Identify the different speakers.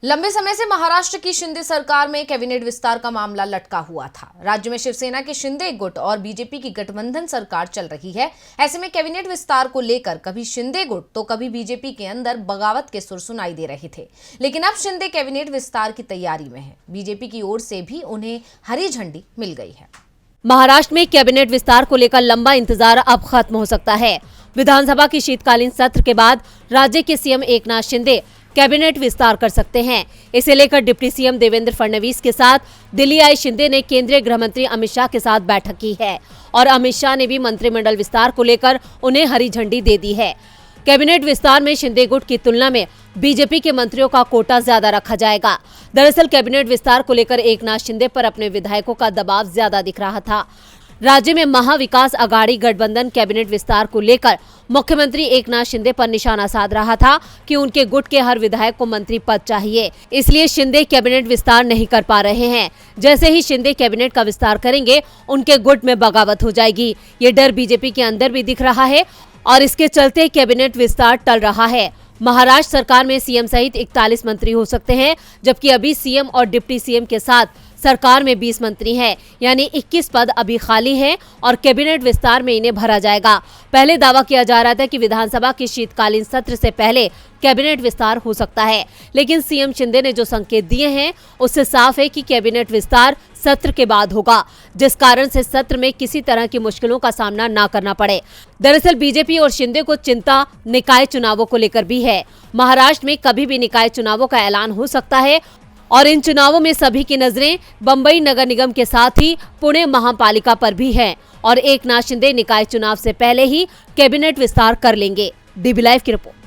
Speaker 1: लंबे समय से महाराष्ट्र की शिंदे सरकार में कैबिनेट विस्तार का मामला लटका हुआ था। राज्य में शिवसेना के शिंदे गुट और बीजेपी की गठबंधन सरकार चल रही है। ऐसे में कैबिनेट विस्तार को लेकर कभी शिंदे गुट तो कभी बीजेपी के अंदर बगावत के सुर सुनाई दे रहे थे। लेकिन अब शिंदे कैबिनेट विस्तार की तैयारी में है। बीजेपी की ओर से भी उन्हें हरी झंडी मिल गई है।
Speaker 2: महाराष्ट्र में कैबिनेट विस्तार को लेकर लंबा इंतजार अब खत्म हो सकता है। विधानसभा के शीतकालीन सत्र के बाद राज्य के सीएम एकनाथ शिंदे कैबिनेट विस्तार कर सकते हैं। इसे लेकर डिप्टी सीएम देवेंद्र फडणवीस के साथ दिल्ली आए शिंदे ने केंद्रीय गृह मंत्री अमित शाह के साथ बैठक की है और अमित शाह ने भी मंत्रिमंडल विस्तार को लेकर उन्हें हरी झंडी दे दी है। कैबिनेट विस्तार में शिंदे गुट की तुलना में बीजेपी के मंत्रियों का कोटा ज्यादा रखा जाएगा। दरअसल कैबिनेट विस्तार को लेकर एकनाथ शिंदे पर अपने विधायकों का दबाव ज्यादा दिख रहा था। राज्य में महाविकास आघाड़ी गठबंधन कैबिनेट विस्तार को लेकर मुख्यमंत्री एकनाथ शिंदे पर निशाना साध रहा था कि उनके गुट के हर विधायक को मंत्री पद चाहिए, इसलिए शिंदे कैबिनेट विस्तार नहीं कर पा रहे हैं। जैसे ही शिंदे कैबिनेट का विस्तार करेंगे, उनके गुट में बगावत हो जाएगी। ये डर बीजेपी के अंदर भी दिख रहा है और इसके चलते कैबिनेट विस्तार टल रहा है। महाराष्ट्र सरकार में सीएम सहित 41 मंत्री हो सकते हैं, जबकि अभी सीएम और डिप्टी सीएम के साथ सरकार में 20 मंत्री हैं, यानी 21 पद अभी खाली हैं और कैबिनेट विस्तार में इन्हें भरा जाएगा। पहले दावा किया जा रहा था कि विधानसभा के शीतकालीन सत्र से पहले कैबिनेट विस्तार हो सकता है, लेकिन सीएम शिंदे ने जो संकेत दिए हैं उससे साफ है कि कैबिनेट विस्तार सत्र के बाद होगा, जिस कारण से सत्र में किसी तरह की मुश्किलों का सामना ना करना पड़े। दरअसल बीजेपी और शिंदे को चिंता निकाय चुनावों को लेकर भी है। महाराष्ट्र में कभी भी निकाय चुनावों का ऐलान हो सकता है और इन चुनावों में सभी की नजरें बंबई नगर निगम के साथ ही पुणे महापालिका पर भी है और एकनाथ शिंदे निकाय चुनाव से पहले ही कैबिनेट विस्तार कर लेंगे। डीबी लाइव की रिपोर्ट।